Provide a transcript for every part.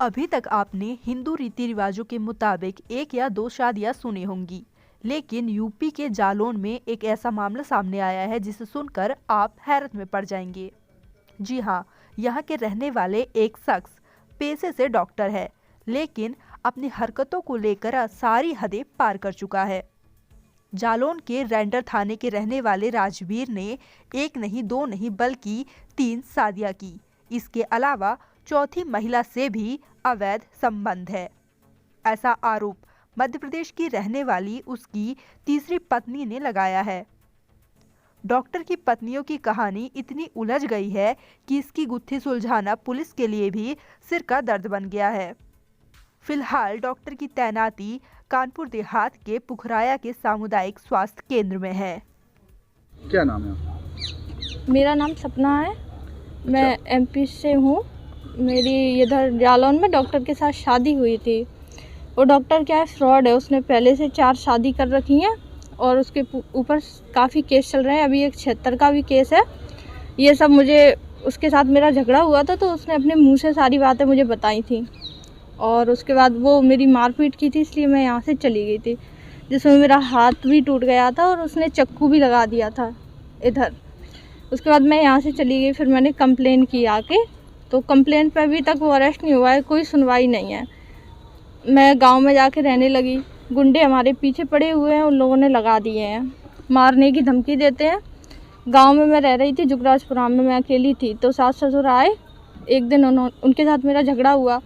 अभी तक आपने हिंदू रीति रिवाजों के मुताबिक 1 या 2 शादियां सुनी होंगी, लेकिन यूपी के जालौन में एक ऐसा मामला सामने आया है जिसे सुनकर आप हैरत में पड़ जाएंगे। जी हाँ, यहाँ के रहने वाले एक शख्स पेशे से डॉक्टर है, लेकिन अपनी हरकतों को लेकर सारी हदें पार कर चुका है। जालौन के रेंडर थाने के रहने वाले राजवीर ने 1 नहीं 2 नहीं बल्कि 3 शादियां की। इसके अलावा चौथी महिला से भी अवैध संबंध है। ऐसा आरोप मध्य प्रदेश की रहने वाली उसकी तीसरी पत्नी ने लगाया है। डॉक्टर की पत्नियों की कहानी इतनी उलझ गई है कि इसकी गुत्थी सुलझाना पुलिस के लिए भी सिर का दर्द बन गया है। फिलहाल डॉक्टर की तैनाती कानपुर देहात के पुखराया के सामुदायिक स्वास्थ्य केंद्र में है। क्या नाम है आपका? मेरा नाम सपना है, मैं एमपी से हूँ। मेरी इधर जालौन में डॉक्टर के साथ शादी हुई थी। वो डॉक्टर क्या है, फ्रॉड है। उसने पहले से 4 शादी कर रखी हैं और उसके ऊपर काफ़ी केस चल रहे हैं। अभी एक 76 का भी केस है। ये सब मुझे उसके साथ मेरा झगड़ा हुआ था तो उसने अपने मुंह से सारी बातें मुझे बताई थी और उसके बाद वो मेरी मारपीट की थी, इसलिए मैं यहाँ से चली गई थी, जिसमें मेरा हाथ भी टूट गया था और उसने चाकू भी लगा दिया था इधर। उसके बाद मैं यहाँ से चली गई। फिर मैंने कंप्लेन की आके, तो कंप्लेन पे अभी तक वो अरेस्ट नहीं हुआ है, कोई सुनवाई नहीं है। मैं गांव में जाके रहने लगी। गुंडे हमारे पीछे पड़े हुए हैं, उन लोगों ने लगा दिए हैं, मारने की धमकी देते हैं। गांव में मैं रह रही थी, जुगराजपुराम में मैं अकेली थी, तो सास ससुर आए। एक दिन उनके साथ मेरा झगड़ा हुआ।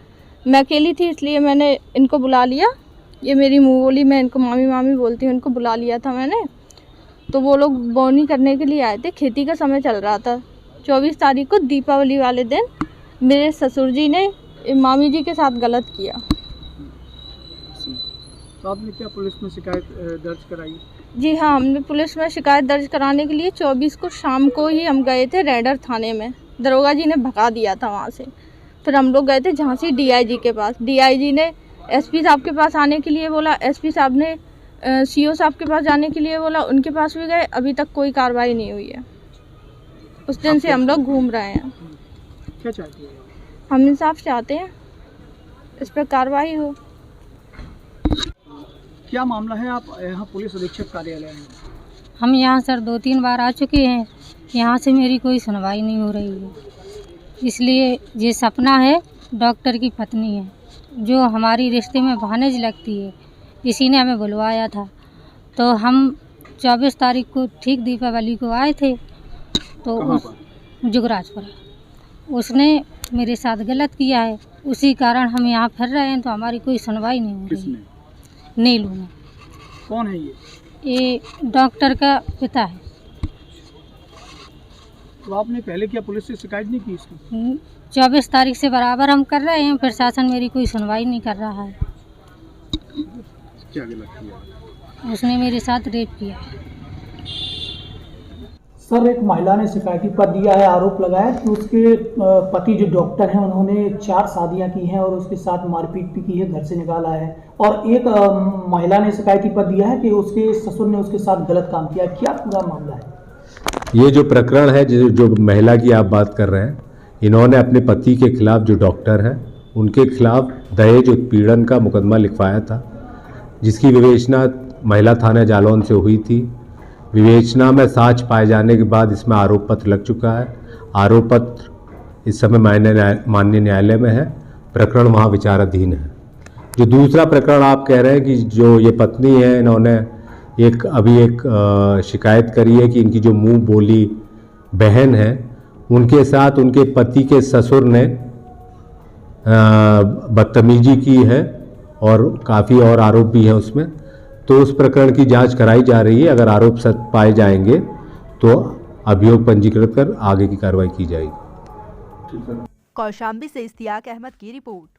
मैं अकेली थी इसलिए मैंने इनको बुला लिया। ये मेरी मुँह बोली, मैं इनको मामी मामी बोलती हूँ, इनको बुला लिया था मैंने। तो वो लोग बोनी करने के लिए आए थे। खेती का समय चल रहा था। 24 तारीख को दीपावली वाले दिन मेरे ससुर जी ने मामी जी के साथ गलत किया। तो आपने क्या पुलिस में शिकायत दर्ज कराई? जी हाँ, हमने पुलिस में शिकायत दर्ज कराने के लिए 24 को शाम को ही हम गए थे रेंडर थाने में। दरोगा जी ने भगा दिया था वहाँ से। फिर हम लोग गए थे झांसी डीआईजी के पास। डीआईजी ने एसपी साहब के पास आने के लिए बोला। एसपी साहब ने सीओ साहब के पास जाने के लिए बोला। उनके पास भी गए, अभी तक कोई कार्रवाई नहीं हुई है। उस दिन से हम लोग घूम रहे हैं। क्या चाहते हैं? हम इंसाफ चाहते हैं, इस पर कार्रवाई हो। क्या मामला है? आप यहाँ पुलिस अधीक्षक कार्यालय में? हम यहाँ सर 2-3 बार आ चुके हैं, यहाँ से मेरी कोई सुनवाई नहीं हो रही है। इसलिए ये सपना है, डॉक्टर की पत्नी है, जो हमारी रिश्ते में भानेज लगती है। इसी ने हमें बुलवाया था। तो हम 24 तारीख को ठीक दीपावली को आए थे। तो उस जुगराजपुर उसने मेरे साथ गलत किया है, उसी कारण हम यहाँ फिर रहे हैं। तो हमारी कोई सुनवाई नहीं हो रही। नीलू में। कौन है ये डॉक्टर का पिता है। तो आपने पहले क्या पुलिस से शिकायत नहीं की इसकी? 24 तारीख से बराबर हम कर रहे हैं, प्रशासन मेरी कोई सुनवाई नहीं कर रहा है। क्या गलत किया? उसने मेरे साथ रेप किया है। सर, एक महिला ने शिकायती पत्र दिया है, आरोप लगाया कि उसके पति जो डॉक्टर हैं उन्होंने 4 शादियां की हैं और उसके साथ मारपीट भी की है, घर से निकाला है। और एक महिला ने शिकायती पत्र दिया है कि उसके ससुर ने उसके साथ गलत काम किया। क्या पूरा मामला है? ये जो प्रकरण है, जो महिला की आप बात कर रहे हैं, इन्होंने अपने पति के खिलाफ, जो डॉक्टर हैं, उनके खिलाफ दहेज उत्पीड़न का मुकदमा लिखवाया था, जिसकी विवेचना महिला थाना जालौन से हुई थी। विवेचना में साक्ष पाए जाने के बाद इसमें आरोप पत्र लग चुका है। आरोप पत्र इस समय माननीय न्यायालय में है। प्रकरण वहाँ विचाराधीन है। जो दूसरा प्रकरण आप कह रहे हैं कि जो ये पत्नी है, इन्होंने अभी एक शिकायत करी है कि इनकी जो मुंह बोली बहन है, उनके साथ उनके पति के ससुर ने बदतमीजी की है और काफ़ी और आरोप भी हैं उसमें। तो उस प्रकरण की जांच कराई जा रही है। अगर आरोप सत्य पाए जाएंगे तो अभियोग पंजीकृत कर आगे की कार्रवाई की जाएगी। कौशाम्बी से इश्तियाक अहमद की रिपोर्ट।